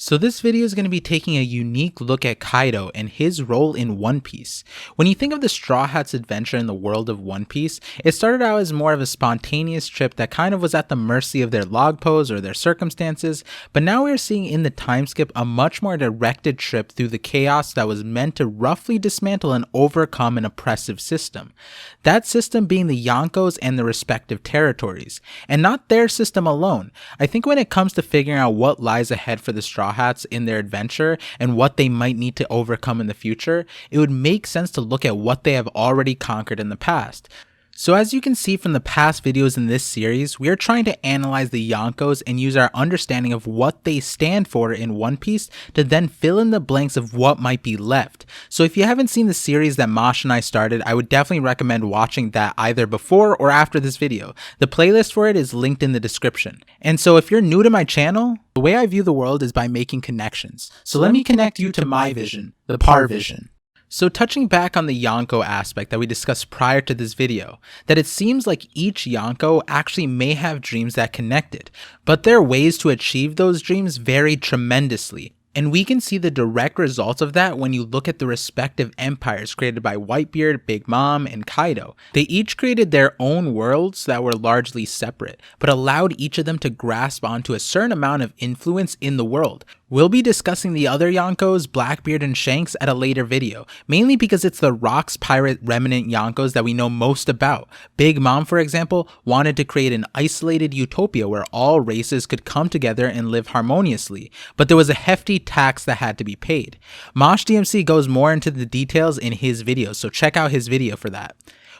So this video is going to be taking a unique look at Kaido and his role in One Piece. When you think of the Straw Hats' adventure in the world of One Piece, it started out as more of a spontaneous trip that kind of was at the mercy of their log pose or their circumstances, but now we are seeing in the time skip a much more directed trip through the chaos that was meant to roughly dismantle and overcome an oppressive system. That system being the Yonkos and the respective territories, and not their system alone. I think when it comes to figuring out what lies ahead for the Straw Hats in their adventure and what they might need to overcome in the future, it would make sense to look at what they have already conquered in the past. So as you can see from the past videos in this series, we are trying to analyze the Yonkos and use our understanding of what they stand for in One Piece to then fill in the blanks of what might be left. So if you haven't seen the series that Mosh and I started, I would definitely recommend watching that either before or after this video. The playlist for it is linked in the description. And so if you're new to my channel, the way I view the world is by making connections. So let me connect you to my vision, the ParVision. So touching back on the Yonko aspect that we discussed prior to this video, that it seems like each Yonko actually may have dreams that connected, but their ways to achieve those dreams vary tremendously. And we can see the direct results of that when you look at the respective empires created by Whitebeard, Big Mom, and Kaido. They each created their own worlds that were largely separate, but allowed each of them to grasp onto a certain amount of influence in the world. We'll be discussing the other Yonkos, Blackbeard and Shanks, at a later video, mainly because it's the Rocks Pirate remnant Yonkos that we know most about. Big Mom, for example, wanted to create an isolated utopia where all races could come together and live harmoniously, but there was a hefty tax that had to be paid. Mosh DMC goes more into the details in his video, so check out his video for that.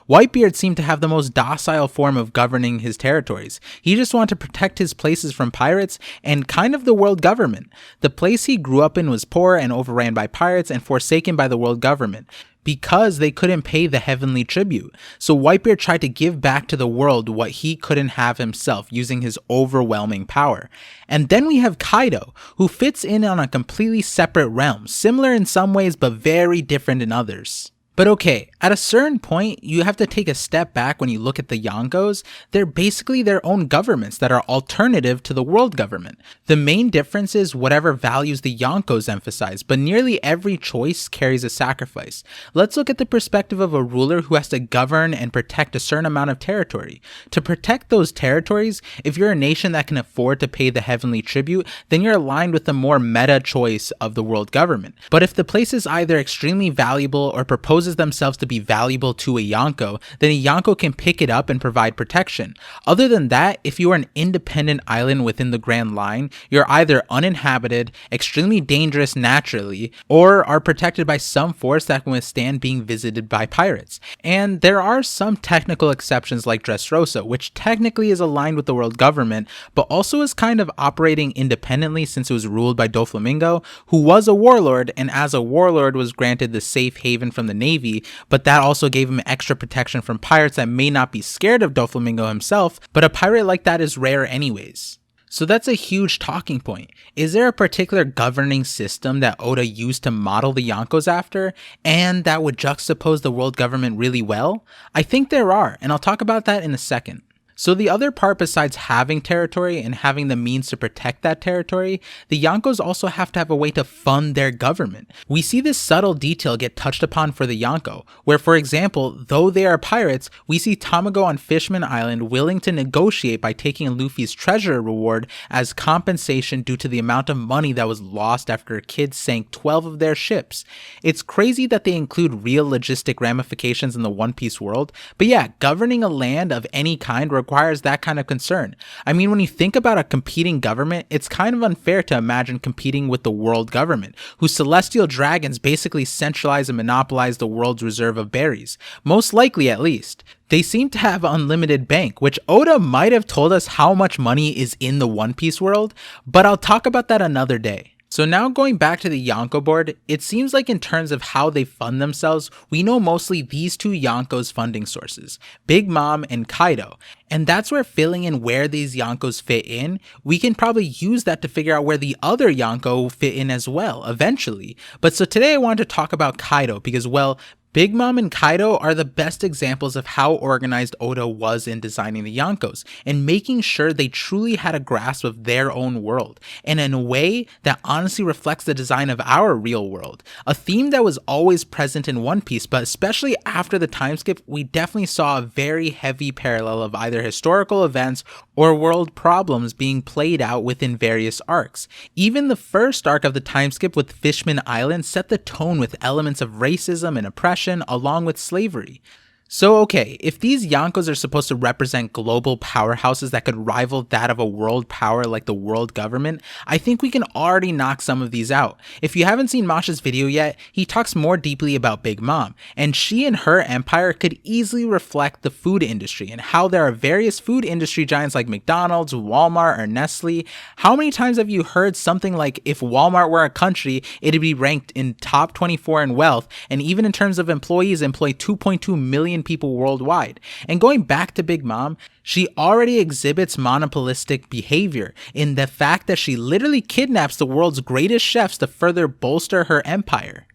Whitebeard seemed to have the most docile form of governing his territories. He just wanted to protect his places from pirates and kind of the world government. The place he grew up in was poor and overran by pirates and forsaken by the world government, because they couldn't pay the heavenly tribute. So Whitebeard tried to give back to the world what he couldn't have himself using his overwhelming power. And then we have Kaido, who fits in on a completely separate realm, similar in some ways but very different in others. But okay, at a certain point, you have to take a step back when you look at the Yonkos. They're basically their own governments that are alternative to the world government. The main difference is whatever values the Yonkos emphasize, but nearly every choice carries a sacrifice. Let's look at the perspective of a ruler who has to govern and protect a certain amount of territory. To protect those territories, if you're a nation that can afford to pay the heavenly tribute, then you're aligned with the more meta choice of the world government. But if the place is either extremely valuable or proposes themselves to be valuable to a Yonko, then a Yonko can pick it up and provide protection. Other than that, if you are an independent island within the Grand Line, you're either uninhabited, extremely dangerous naturally, or are protected by some force that can withstand being visited by pirates. And there are some technical exceptions like Dressrosa, which technically is aligned with the world government, but also is kind of operating independently since it was ruled by Doflamingo, who was a warlord, and as a warlord was granted the safe haven from the Navy, but that also gave him extra protection from pirates that may not be scared of Doflamingo himself, but a pirate like that is rare anyways. So that's a huge talking point. Is there a particular governing system that Oda used to model the Yonkos after, and that would juxtapose the world government really well? I think there are, and I'll talk about that in a second. So the other part besides having territory and having the means to protect that territory, the Yonkos also have to have a way to fund their government. We see this subtle detail get touched upon for the Yonko, where for example, though they are pirates, we see Tamago on Fishman Island willing to negotiate by taking Luffy's treasure reward as compensation due to the amount of money that was lost after Kid sank 12 of their ships. It's crazy that they include real logistic ramifications in the One Piece world, but yeah, governing a land of any kind requires that kind of concern. I mean, when you think about a competing government, it's kind of unfair to imagine competing with the world government, whose celestial dragons basically centralize and monopolize the world's reserve of berries. Most likely, at least. They seem to have unlimited bank, which Oda might have told us how much money is in the One Piece world, but I'll talk about that another day. So now going back to the Yonko board, it seems like in terms of how they fund themselves, we know mostly these two Yonkos funding sources, Big Mom and Kaido. And that's where filling in where these Yonkos fit in, we can probably use that to figure out where the other Yonko fit in as well, eventually. But so today I wanted to talk about Kaido because, well, Big Mom and Kaido are the best examples of how organized Oda was in designing the Yonkos and making sure they truly had a grasp of their own world, and in a way that honestly reflects the design of our real world. A theme that was always present in One Piece, but especially after the time skip, we definitely saw a very heavy parallel of either historical events or world problems being played out within various arcs. Even the first arc of the time skip with Fishman Island set the tone with elements of racism and oppression along with slavery. So okay, if these Yonkos are supposed to represent global powerhouses that could rival that of a world power like the world government, I think we can already knock some of these out. If you haven't seen Masha's video yet, he talks more deeply about Big Mom, and she and her empire could easily reflect the food industry and how there are various food industry giants like McDonald's, Walmart, or Nestle. How many times have you heard something like if Walmart were a country, it'd be ranked in top 24 in wealth, and even in terms of employees, employ 2.2 million people worldwide. And going back to Big Mom, she already exhibits monopolistic behavior in the fact that she literally kidnaps the world's greatest chefs to further bolster her empire.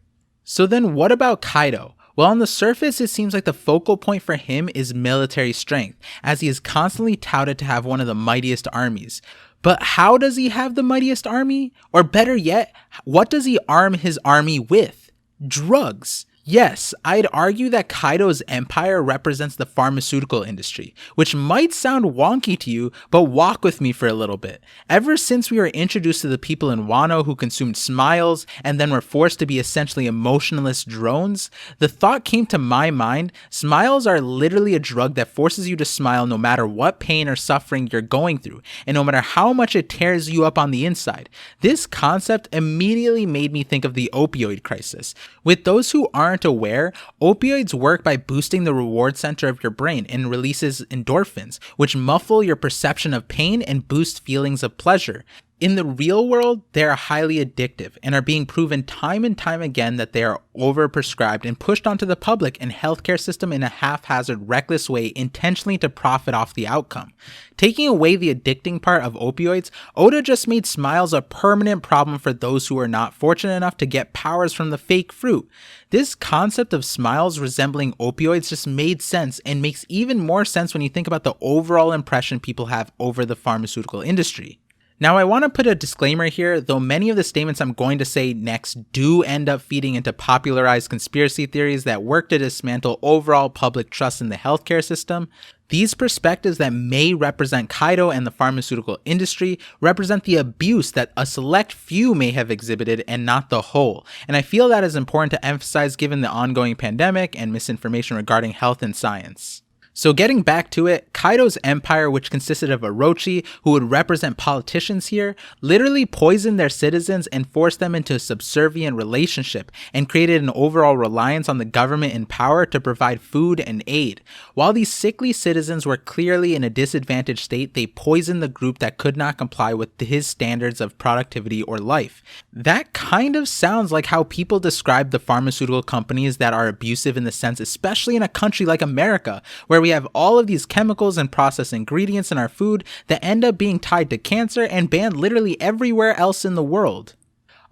So then what about Kaido? Well, on the surface, it seems like the focal point for him is military strength, as he is constantly touted to have one of the mightiest armies. But how does he have the mightiest army? Or better yet, what does he arm his army with? Drugs. Yes, I'd argue that Kaido's empire represents the pharmaceutical industry, which might sound wonky to you, but walk with me for a little bit. Ever since we were introduced to the people in Wano who consumed smiles and then were forced to be essentially emotionless drones, the thought came to my mind, smiles are literally a drug that forces you to smile no matter what pain or suffering you're going through, and no matter how much it tears you up on the inside. This concept immediately made me think of the opioid crisis. With those who aren't aware, opioids work by boosting the reward center of your brain and releases endorphins, which muffle your perception of pain and boost feelings of pleasure. In the real world, they are highly addictive and are being proven time and time again that they are overprescribed and pushed onto the public and healthcare system in a haphazard, reckless way intentionally to profit off the outcome. Taking away the addicting part of opioids, Oda just made smiles a permanent problem for those who are not fortunate enough to get powers from the fake fruit. This concept of smiles resembling opioids just made sense and makes even more sense when you think about the overall impression people have over the pharmaceutical industry. Now I want to put a disclaimer here, though many of the statements I'm going to say next do end up feeding into popularized conspiracy theories that work to dismantle overall public trust in the healthcare system. These perspectives that may represent Kaido and the pharmaceutical industry represent the abuse that a select few may have exhibited and not the whole, and I feel that is important to emphasize given the ongoing pandemic and misinformation regarding health and science. So getting back to it, Kaido's empire, which consisted of Orochi, who would represent politicians here, literally poisoned their citizens and forced them into a subservient relationship and created an overall reliance on the government in power to provide food and aid. While these sickly citizens were clearly in a disadvantaged state, they poisoned the group that could not comply with his standards of productivity or life. That kind of sounds like how people describe the pharmaceutical companies that are abusive in the sense, especially in a country like America, where we have all of these chemicals and processed ingredients in our food that end up being tied to cancer and banned literally everywhere else in the world.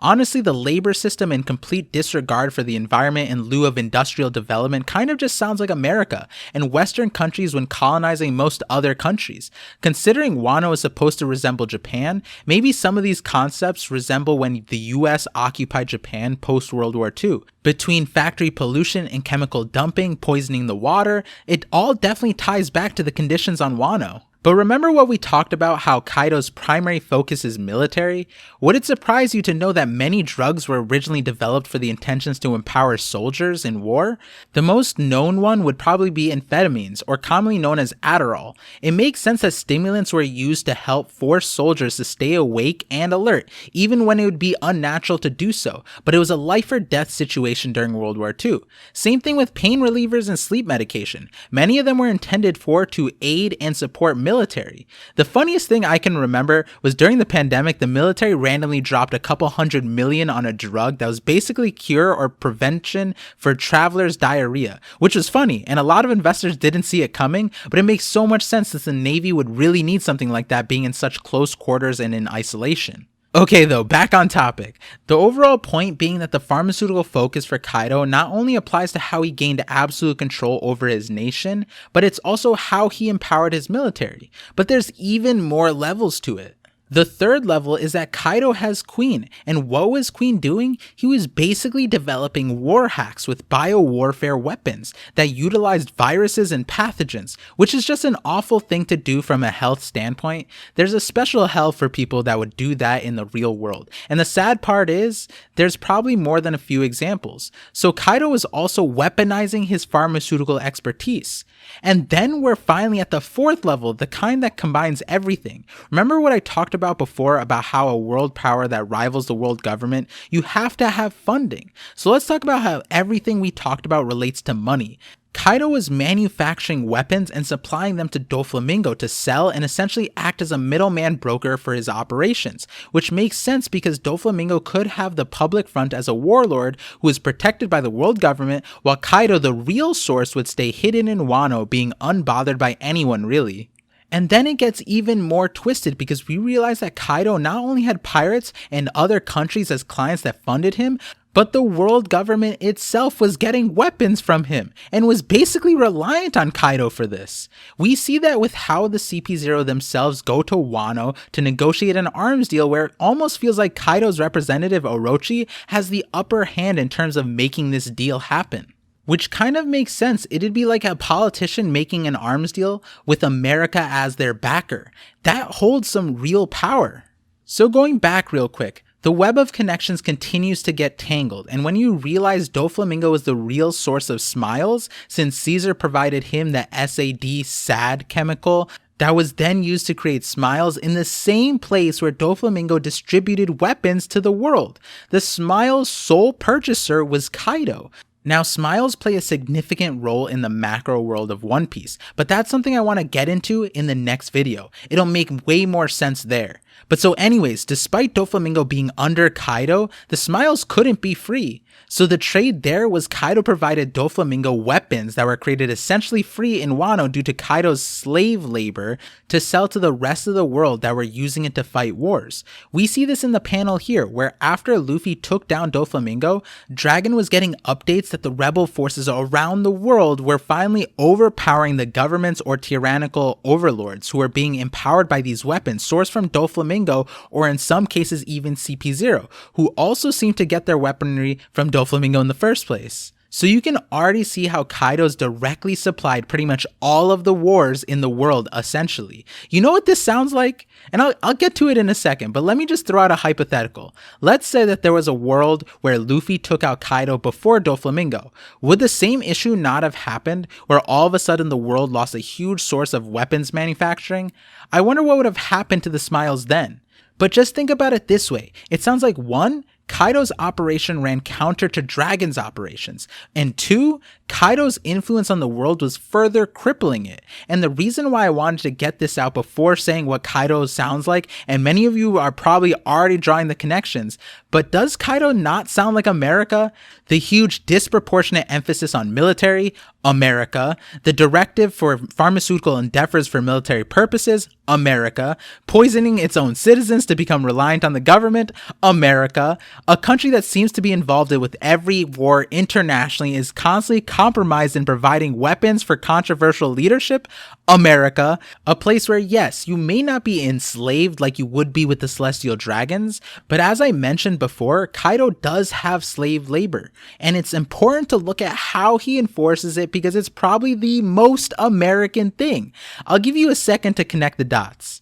Honestly, the labor system and complete disregard for the environment in lieu of industrial development kind of just sounds like America and Western countries when colonizing most other countries. Considering Wano is supposed to resemble Japan, maybe some of these concepts resemble when the US occupied Japan post-World War II. Between factory pollution and chemical dumping poisoning the water, it all definitely ties back to the conditions on Wano. But remember what we talked about, how Kaido's primary focus is military? Would it surprise you to know that many drugs were originally developed for the intentions to empower soldiers in war? The most known one would probably be amphetamines, or commonly known as Adderall. It makes sense that stimulants were used to help force soldiers to stay awake and alert, even when it would be unnatural to do so, but it was a life or death situation during World War II. Same thing with pain relievers and sleep medication. Many of them were intended to aid and support military. The funniest thing I can remember was during the pandemic, the military randomly dropped a couple $100 million on a drug that was basically cure or prevention for travelers' diarrhea, which was funny, and a lot of investors didn't see it coming, but it makes so much sense that the Navy would really need something like that being in such close quarters and in isolation. Okay though, back on topic. The overall point being that the pharmaceutical focus for Kaido not only applies to how he gained absolute control over his nation, but it's also how he empowered his military. But there's even more levels to it. The third level is that Kaido has Queen, and what was Queen doing? He was basically developing war hacks with biowarfare weapons that utilized viruses and pathogens, which is just an awful thing to do from a health standpoint. There's a special hell for people that would do that in the real world, and the sad part is, there's probably more than a few examples. So Kaido is also weaponizing his pharmaceutical expertise. And then we're finally at the fourth level, the kind that combines everything. Remember what I talked about before about how a world power that rivals the world government, you have to have funding. So let's talk about how everything we talked about relates to money. Kaido was manufacturing weapons and supplying them to Doflamingo to sell and essentially act as a middleman broker for his operations, which makes sense because Doflamingo could have the public front as a warlord who is protected by the world government, while Kaido, the real source, would stay hidden in Wano, being unbothered by anyone really. And then it gets even more twisted because we realize that Kaido not only had pirates and other countries as clients that funded him, but the world government itself was getting weapons from him and was basically reliant on Kaido for this. We see that with how the CP0 themselves go to Wano to negotiate an arms deal where it almost feels like Kaido's representative Orochi has the upper hand in terms of making this deal happen. Which kind of makes sense. It'd be like a politician making an arms deal with America as their backer. That holds some real power. So going back real quick, the web of connections continues to get tangled, and when you realize Doflamingo is the real source of smiles, since Caesar provided him the SAD chemical that was then used to create smiles in the same place where Doflamingo distributed weapons to the world. The smiles' sole purchaser was Kaido. Now, smiles play a significant role in the macro world of One Piece, but that's something I want to get into in the next video. It'll make way more sense there. But so anyways, despite Doflamingo being under Kaido, the smiles couldn't be free. So the trade there was Kaido provided Doflamingo weapons that were created essentially free in Wano due to Kaido's slave labor to sell to the rest of the world that were using it to fight wars. We see this in the panel here, where after Luffy took down Doflamingo, Dragon was getting updates that the rebel forces around the world were finally overpowering the governments or tyrannical overlords who were being empowered by these weapons sourced from Doflamingo, or in some cases even CP0, who also seemed to get their weaponry from Doflamingo in the first place. So you can already see how Kaido's directly supplied pretty much all of the wars in the world, essentially. You know what this sounds like? And I'll get to it in a second, but let me just throw out a hypothetical. Let's say that there was a world where Luffy took out Kaido before Doflamingo. Would the same issue not have happened, where all of a sudden the world lost a huge source of weapons manufacturing? I wonder what would have happened to the smiles then. But just think about it this way. It sounds like 1, Kaido's operation ran counter to Dragon's operations, and 2, Kaido's influence on the world was further crippling it. And the reason why I wanted to get this out before saying what Kaido sounds like, and many of you are probably already drawing the connections, but does Kaido not sound like America? The huge disproportionate emphasis on military, America. The directive for pharmaceutical endeavors for military purposes, America. Poisoning its own citizens to become reliant on the government, America. A country that seems to be involved with every war internationally is constantly compromised in providing weapons for controversial leadership, America. A place where, yes, you may not be enslaved like you would be with the Celestial Dragons, but as I mentioned before, Kaido does have slave labor, and it's important to look at how he enforces it because it's probably the most American thing. I'll give you a second to connect the dots.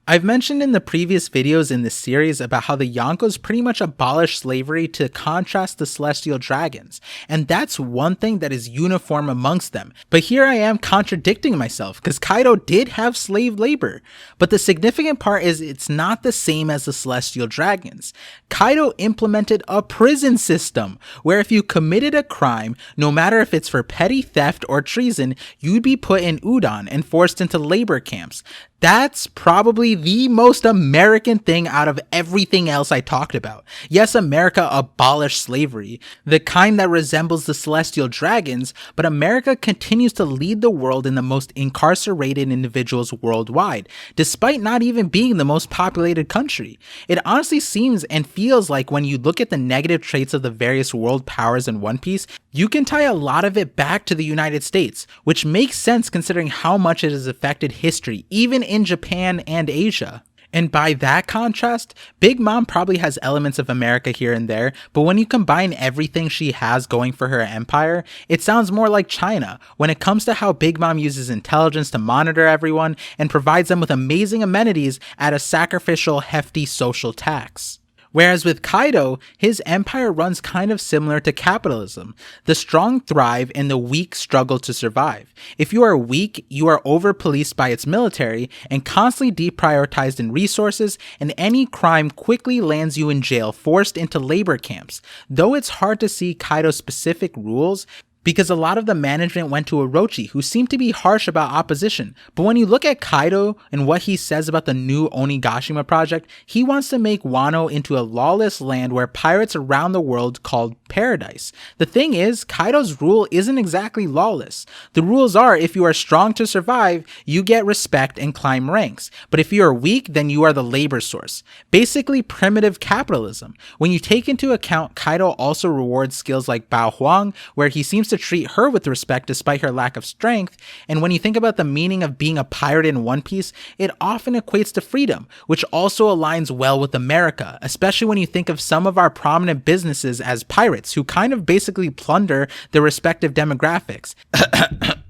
I've mentioned in the previous videos in this series about how the Yonkos pretty much abolished slavery to contrast the Celestial Dragons, and that's one thing that is uniform amongst them. But here I am contradicting myself, because Kaido did have slave labor, but the significant part is it's not the same as the Celestial Dragons. Kaido implemented a prison system, where if you committed a crime, no matter if it's for petty theft or treason, you'd be put in Udon and forced into labor camps. That's probably the most American thing out of everything else I talked about. Yes, America abolished slavery, the kind that resembles the celestial dragons, but America continues to lead the world in the most incarcerated individuals worldwide, despite not even being the most populated country. It honestly seems and feels like when you look at the negative traits of the various world powers in One Piece, you can tie a lot of it back to the United States, which makes sense considering how much it has affected history, even in Japan and Asia. And by that contrast, Big Mom probably has elements of America here and there, but when you combine everything she has going for her empire, it sounds more like China when it comes to how Big Mom uses intelligence to monitor everyone and provides them with amazing amenities at a sacrificial, hefty social tax. Whereas with Kaido, his empire runs kind of similar to capitalism. The strong thrive and the weak struggle to survive. If you are weak, you are over-policed by its military and constantly deprioritized in resources, and any crime quickly lands you in jail, forced into labor camps. Though it's hard to see Kaido's specific rules, because a lot of the management went to Orochi, who seemed to be harsh about opposition. But when you look at Kaido and what he says about the new Onigashima project, he wants to make Wano into a lawless land where pirates around the world called paradise. The thing is, Kaido's rule isn't exactly lawless. The rules are, if you are strong to survive, you get respect and climb ranks. But if you are weak, then you are the labor source. Basically primitive capitalism. When you take into account, Kaido also rewards skills like Bao Huang, where he seems to treat her with respect despite her lack of strength, and when you think about the meaning of being a pirate in One Piece, it often equates to freedom, which also aligns well with America, especially when you think of some of our prominent businesses as pirates who kind of basically plunder their respective demographics.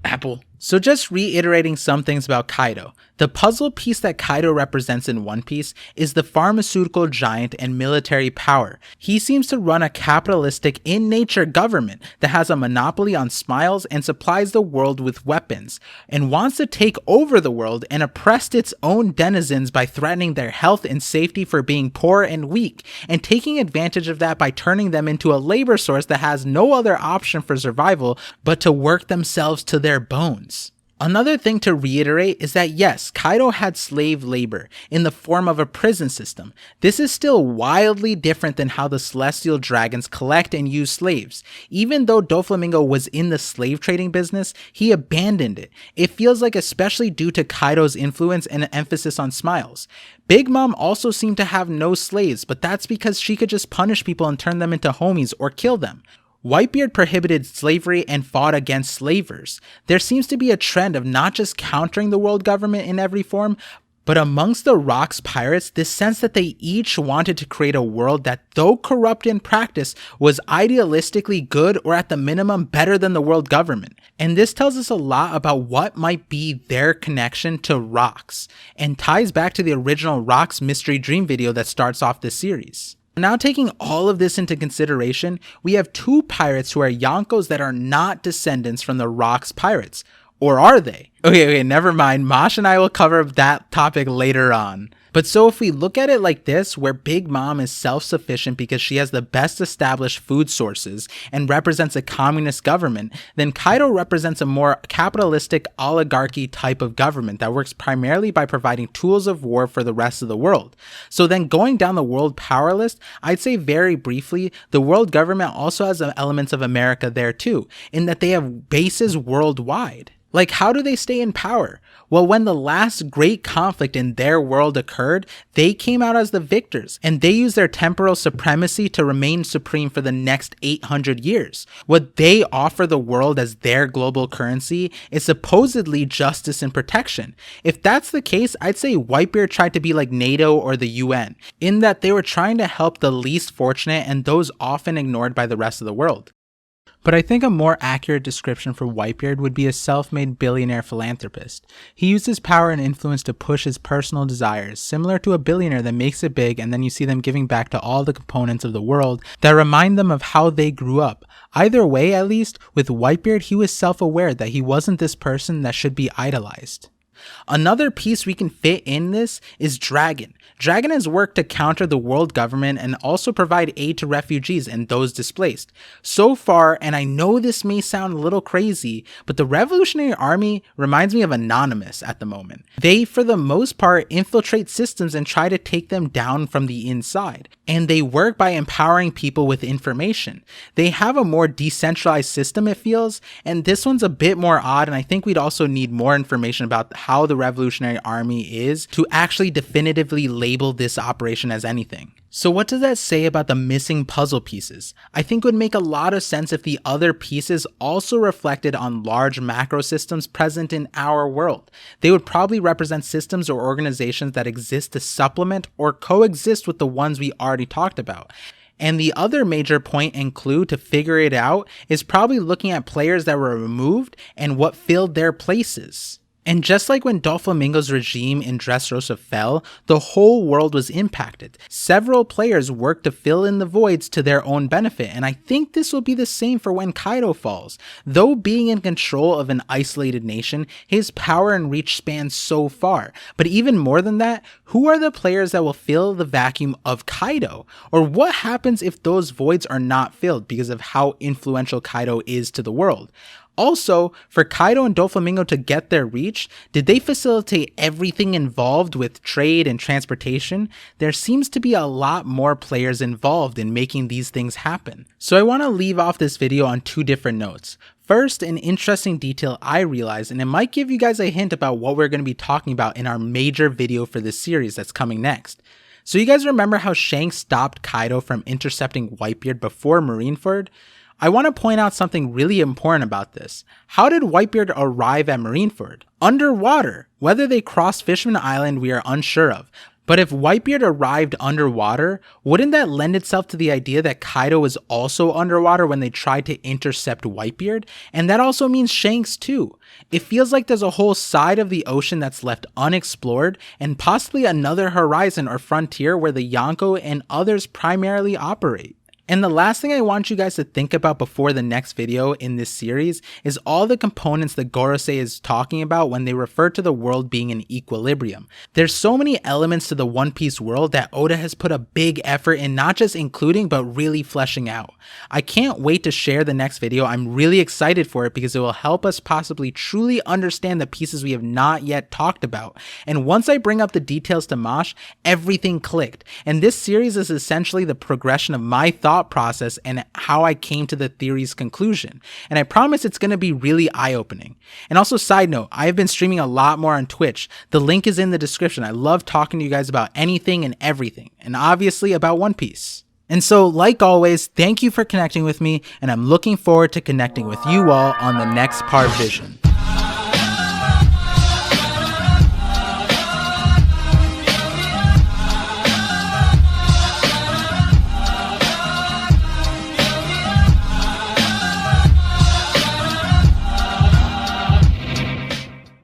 Apple. So just reiterating some things about Kaido, the puzzle piece that Kaido represents in One Piece is the pharmaceutical giant and military power. He seems to run a capitalistic in-nature government that has a monopoly on smiles and supplies the world with weapons, and wants to take over the world and oppress its own denizens by threatening their health and safety for being poor and weak, and taking advantage of that by turning them into a labor source that has no other option for survival but to work themselves to their bones. Another thing to reiterate is that yes, Kaido had slave labor in the form of a prison system. This is still wildly different than how the celestial dragons collect and use slaves. Even though Doflamingo was in the slave trading business, he abandoned it. It feels like especially due to Kaido's influence and emphasis on smiles. Big Mom also seemed to have no slaves, but that's because she could just punish people and turn them into homies or kill them. Whitebeard prohibited slavery and fought against slavers. There seems to be a trend of not just countering the world government in every form, but amongst the Rock's pirates, this sense that they each wanted to create a world that, though corrupt in practice, was idealistically good or at the minimum better than the world government. And this tells us a lot about what might be their connection to Rocks, and ties back to the original Rocks Mystery Dream video that starts off this series. Now taking all of this into consideration, we have two pirates who are Yonkos that are not descendants from the Rocks pirates. Or are they? Okay, never mind. Mosh and I will cover that topic later on. But so if we look at it like this, where Big Mom is self-sufficient because she has the best established food sources and represents a communist government, then Kaido represents a more capitalistic oligarchy type of government that works primarily by providing tools of war for the rest of the world. So then going down the world power list, I'd say very briefly, the world government also has elements of America there too, in that they have bases worldwide. Like, how do they stay in power? Well, when the last great conflict in their world occurred, they came out as the victors, and they used their temporal supremacy to remain supreme for the next 800 years. What they offer the world as their global currency is supposedly justice and protection. If that's the case, I'd say Whitebeard tried to be like NATO or the UN, in that they were trying to help the least fortunate and those often ignored by the rest of the world. But I think a more accurate description for Whitebeard would be a self-made billionaire philanthropist. He uses power and influence to push his personal desires, similar to a billionaire that makes it big and then you see them giving back to all the components of the world that remind them of how they grew up. Either way, at least, with Whitebeard, he was self-aware that he wasn't this person that should be idolized. Another piece we can fit in this is Dragon. Dragon has worked to counter the world government and also provide aid to refugees and those displaced. So far, and I know this may sound a little crazy, but the Revolutionary Army reminds me of Anonymous at the moment. They, for the most part, infiltrate systems and try to take them down from the inside. And they work by empowering people with information. They have a more decentralized system, it feels, and this one's a bit more odd, and I think we'd also need more information about how the Revolutionary Army is to actually definitively label this operation as anything. So what does that say about the missing puzzle pieces? I think it would make a lot of sense if the other pieces also reflected on large macro systems present in our world. They would probably represent systems or organizations that exist to supplement or coexist with the ones we already talked about. And the other major point and clue to figure it out is probably looking at players that were removed and what filled their places. And just like when Doflamingo's regime in Dressrosa fell, the whole world was impacted. Several players worked to fill in the voids to their own benefit, and I think this will be the same for when Kaido falls. Though being in control of an isolated nation, his power and reach spans so far. But even more than that, who are the players that will fill the vacuum of Kaido? Or what happens if those voids are not filled because of how influential Kaido is to the world? Also, for Kaido and Doflamingo to get their reach, did they facilitate everything involved with trade and transportation? There seems to be a lot more players involved in making these things happen. So I want to leave off this video on two different notes. First, an interesting detail I realized, and it might give you guys a hint about what we're going to be talking about in our major video for this series that's coming next. So you guys remember how Shanks stopped Kaido from intercepting Whitebeard before Marineford? I want to point out something really important about this. How did Whitebeard arrive at Marineford? Underwater. Whether they crossed Fishman Island we are unsure of. But if Whitebeard arrived underwater, wouldn't that lend itself to the idea that Kaido was also underwater when they tried to intercept Whitebeard? And that also means Shanks too. It feels like there's a whole side of the ocean that's left unexplored and possibly another horizon or frontier where the Yonko and others primarily operate. And the last thing I want you guys to think about before the next video in this series is all the components that Gorosei is talking about when they refer to the world being in equilibrium. There's so many elements to the One Piece world that Oda has put a big effort in not just including but really fleshing out. I can't wait to share the next video. I'm really excited for it because it will help us possibly truly understand the pieces we have not yet talked about. And once I bring up the details to Mosh, everything clicked. And this series is essentially the progression of my thought process and how I came to the theory's conclusion. And I promise it's going to be really eye-opening. And also, side note, I have been streaming a lot more on Twitch. The link is in the description. I love talking to you guys about anything and everything, and obviously about One Piece. And so, like always, thank you for connecting with me, and I'm looking forward to connecting with you all on the next ParVision.